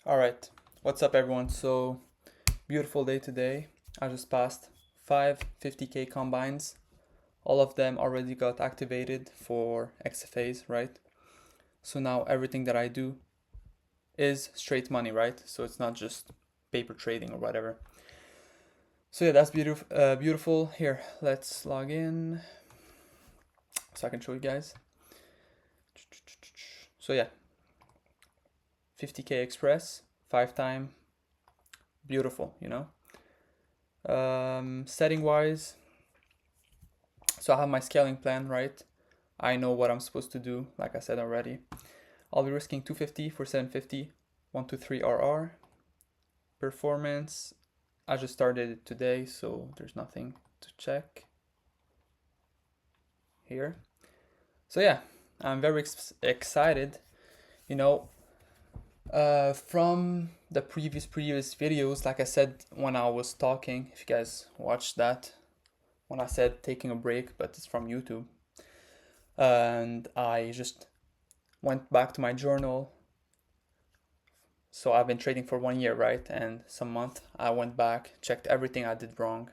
All right, what's up, everyone? So, beautiful day today. I just passed five 50K combines. All of them already got activated for XFAs, right? So now everything that I do is straight money, right? So it's not just paper trading or whatever. So yeah, that's beautiful. Beautiful. Here, let's log in so I can show you guys. So yeah, 50K Express, 5 time, beautiful, Setting wise, so I have my scaling plan, right? I know what I'm supposed to do, like I said already. I'll be risking 250 for 750, 123 RR. Performance, I just started it today, so there's nothing to check here. So yeah, I'm very excited. From the previous videos, like I said when I was talking, if you guys watched that, when I said taking a break, but it's from YouTube. And I just went back to my journal. So I've been trading for 1 year, right? And some month I went back, checked everything I did wrong.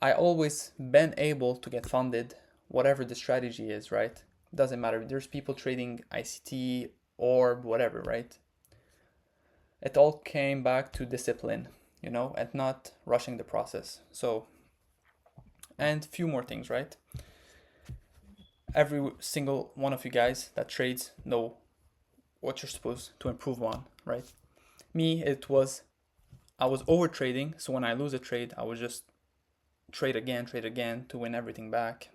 I always been able to get funded, whatever the strategy is, right? Doesn't matter. There's people trading ICT or whatever, right? It all came back to discipline, and not rushing the process. So, and few more things, right? Every single one of you guys that trades know what you're supposed to improve on, right? Me, I was over trading, so when I lose a trade, I would just trade again to win everything back.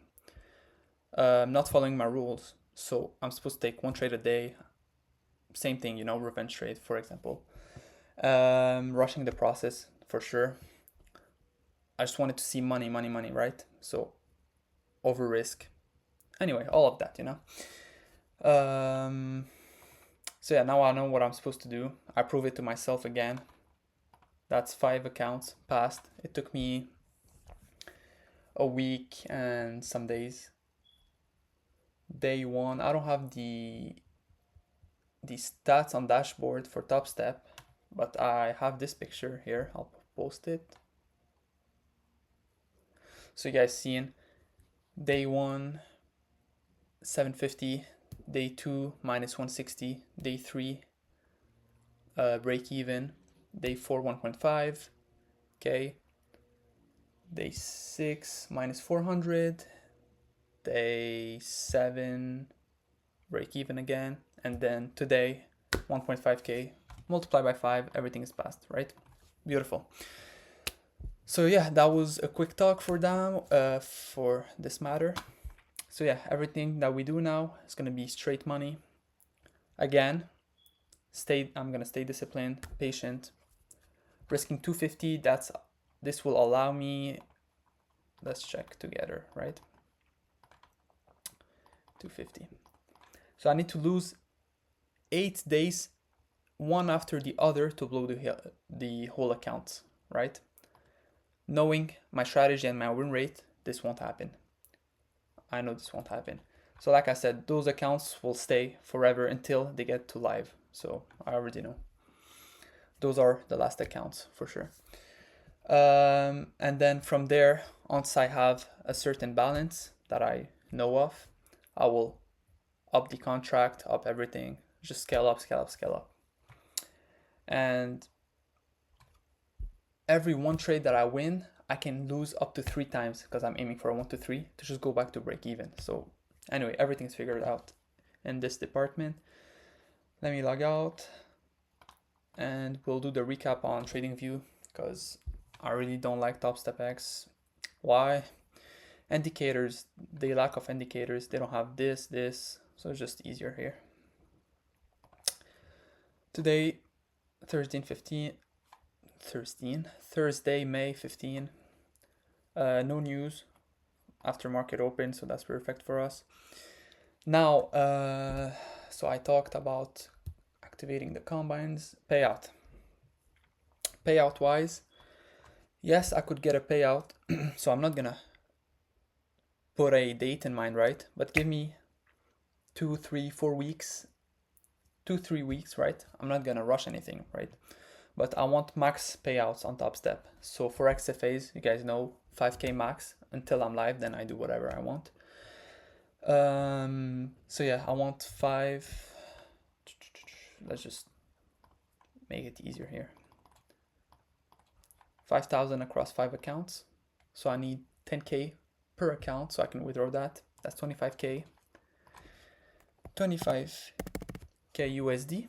Not following my rules, so I'm supposed to take one trade a day. Same thing, revenge trade, for example. Rushing the process for sure. I just wanted to see money, right? So over risk. Anyway, all of that, So yeah, now I know what I'm supposed to do. I prove it to myself again. That's 5 accounts passed. It took me a week and some days. Day one, I don't have the stats on dashboard for Topstep, but I have this picture here. I'll post it. So you guys seeing day one 750, day two minus 160, day three break even, day four 1.5, okay, day six minus 400, day seven break even again, and then today 1.5k, multiply by 5, everything is passed, right? Beautiful. So yeah, that was a quick talk for this matter. So yeah, everything that we do now is gonna be straight money. Again, I'm gonna stay disciplined, patient. Risking 250, this will allow me, let's check together, right? 250. So I need to lose 8 days, one after the other, to blow the whole account, right? Knowing my strategy and my win rate, this won't happen. I know this won't happen. So like I said, those accounts will stay forever until they get to live. So I already know. Those are the last accounts for sure. And then from there, once I have a certain balance that I know of, I will up the contract, up everything, just scale up. And every one trade that I win, I can lose up to 3 times because I'm aiming for a 1 to 3 to just go back to break even. So anyway, everything's figured out in this department. Let me log out and we'll do the recap on TradingView because I really don't like Topstep X. Why? Indicators, they lack of indicators. They don't have this, so it's just easier here. Today, Thursday, May 15. No news after market open, so that's perfect for us. Now, so I talked about activating the combines. Payout wise, yes, I could get a payout. So I'm not gonna put a date in mind, right? But give me 2, 3, 4 weeks 2-3 weeks, right? I'm not gonna rush anything, right? But I want max payouts on Topstep. So for XFAs, you guys know 5k max until I'm live, then I do whatever I want. So yeah, I want 5. Let's just make it easier here. 5,000 across 5 accounts. So I need 10k per account so I can withdraw that. That's 25k. 25k USD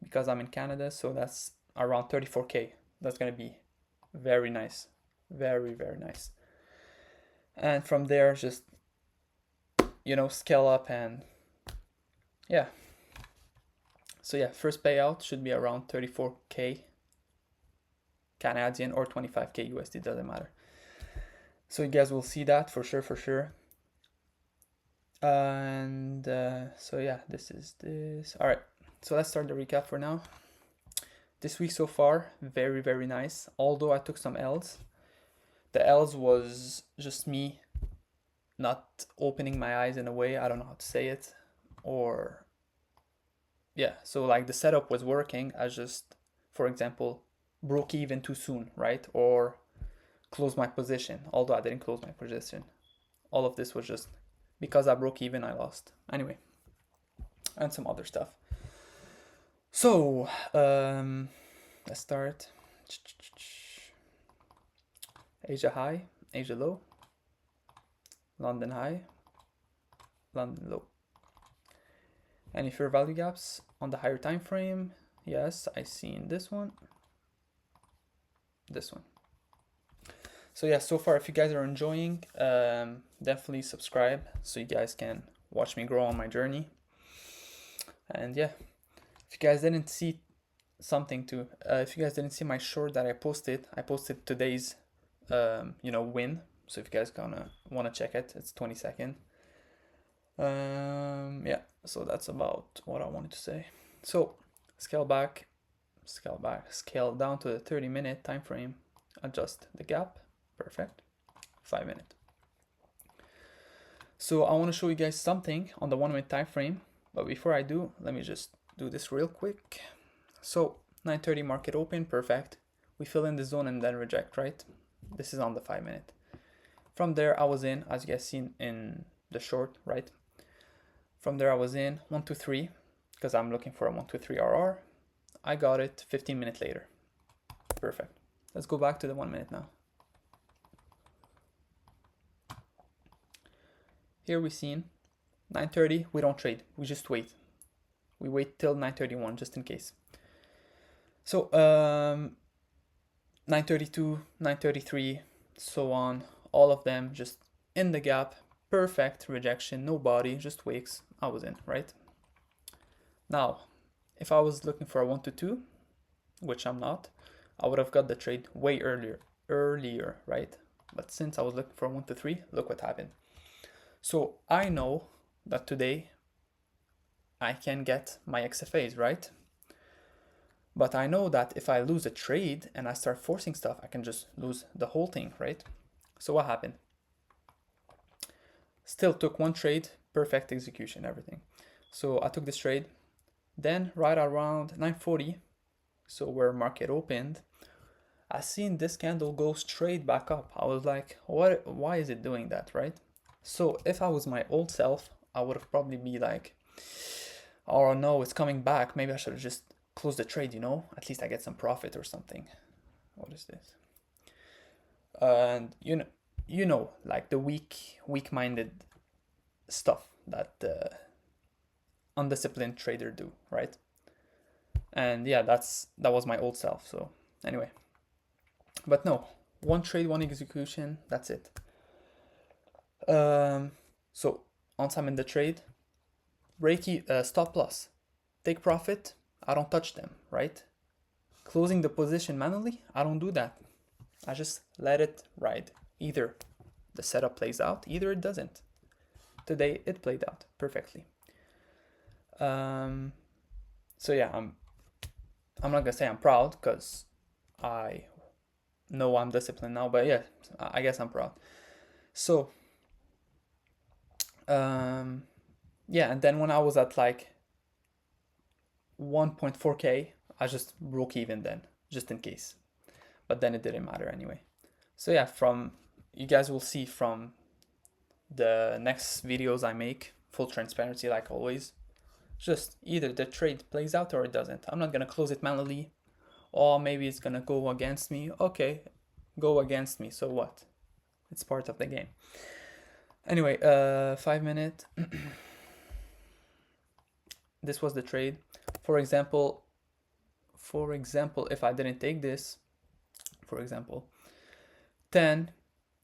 because I'm in Canada, so that's around 34k. That's gonna be very nice, very nice. And from there, just scale up, and yeah. So yeah, first payout should be around 34k Canadian or 25k USD, doesn't matter. So you guys will see that for sure. And so yeah, this is this. All right, so let's start the recap for now. This week so far, very nice. Although I took some L's. The L's was just me not opening my eyes in a way, I don't know how to say it, or yeah, so like the setup was working. I just, for example, broke even too soon, right? Or closed my position, although I didn't close my position. All of this was just because I broke even, I lost. Anyway, and some other stuff. So, let's start. Asia high, Asia low, London high, London low. Any fair value gaps on the higher time frame? Yes, I seen this one. This one. So yeah, so far, if you guys are enjoying, definitely subscribe so you guys can watch me grow on my journey. And yeah, if you guys didn't see something to, if you guys didn't see my short that I posted today's, win. So if you guys wanna check it, it's 20-second. Yeah, so that's about what I wanted to say. So scale back, scale down to the 30-minute time frame, adjust the gap, perfect, 5 minute. So I want to show you guys something on the 1 minute time frame, but before I do, let me just do this real quick. So 9:30 market open, perfect. We fill in the zone and then reject, right? This is on the 5 minute. From there I was in, as you guys seen in the short, right? From there I was in 1, 2, 3 because I'm looking for a 1, 2, 3 RR. I got it 15 minutes later. Perfect. Let's go back to the 1 minute now. Here we seen 9:30, we don't trade, we just wait. We wait till 9:31 just in case. So 9:32, 9:33, so on, all of them just in the gap, perfect rejection, no body, just wicks. I was in, right? Now, if I was looking for a 1 to 2, which I'm not, I would have got the trade way earlier, right? But since I was looking for a 1 to 3, look what happened. So I know that today I can get my XFAs, right? But I know that if I lose a trade and I start forcing stuff, I can just lose the whole thing, right? So what happened? Still took one trade, perfect execution, everything. So I took this trade. Then right around 9:40, so where market opened, I seen this candle go straight back up. I was like, what? Why is it doing that, right? So if I was my old self, I would have probably be like, oh no, it's coming back. Maybe I should have just closed the trade, At least I get some profit or something. What is this? And like the weak-minded stuff that the undisciplined trader do, right? And yeah, that was my old self. So anyway, but no, one trade, one execution, that's it. So once I'm in the trade, stop loss, take profit, I don't touch them, right? Closing the position manually, I don't do that. I just let it ride. Either the setup plays out, either it doesn't. Today it played out perfectly. So yeah, I'm not gonna say I'm proud because I know I'm disciplined now, but yeah, I guess I'm proud. So yeah, and then when I was at like 1.4k, I just broke even then, just in case. But then it didn't matter anyway. So yeah, from you guys will see from the next videos I make, full transparency like always. Just either the trade plays out or it doesn't. I'm not gonna close it manually, or maybe it's gonna go against me. Okay, go against me, so what? It's part of the game. Anyway, 5 minute. This was the trade. For example, if I didn't take this, for example, 10,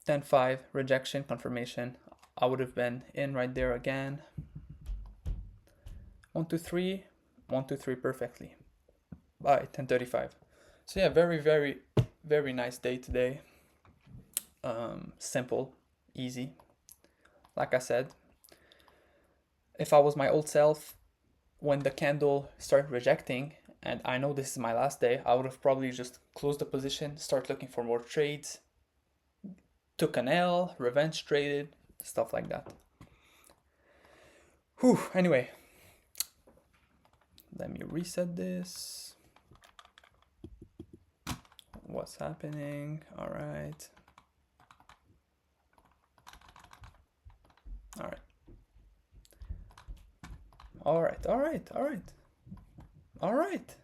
10, 5, rejection, confirmation, I would have been in right there again. 1, 2, 3, 1, 2, 3 perfectly. Bye, 10:35. So yeah, very, very, very nice day today. Simple, easy. Like I said, if I was my old self, when the candle started rejecting, and I know this is my last day, I would have probably just closed the position, start looking for more trades, took an L, revenge traded, stuff like that. Whew, anyway, let me reset this. What's happening? All right. All right. All right, all right, all right. All right.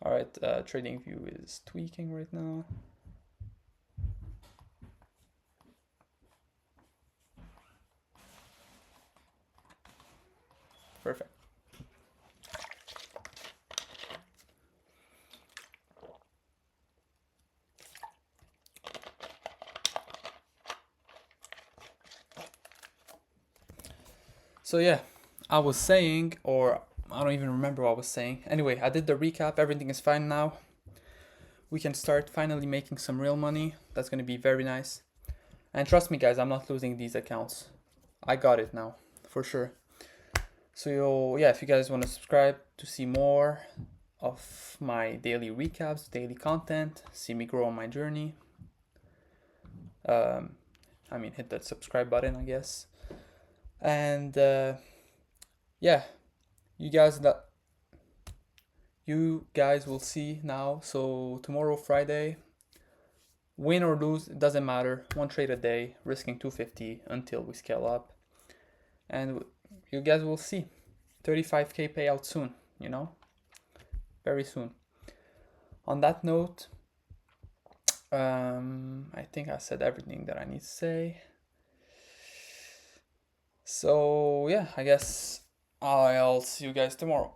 All right, trading view is tweaking right now. Perfect. So yeah, I was saying, or I don't even remember what I was saying. Anyway, I did the recap. Everything is fine now. We can start finally making some real money. That's going to be very nice. And trust me, guys, I'm not losing these accounts. I got it now, for sure. So yeah, if you guys want to subscribe to see more of my daily recaps, daily content, see me grow on my journey, hit that subscribe button, I guess. And yeah, you guys will see now. So tomorrow, Friday, win or lose, it doesn't matter. One trade a day, risking 250 until we scale up. And you guys will see 35k payout soon, very soon. On that note, I think I said everything that I need to say. So yeah, I guess I'll see you guys tomorrow.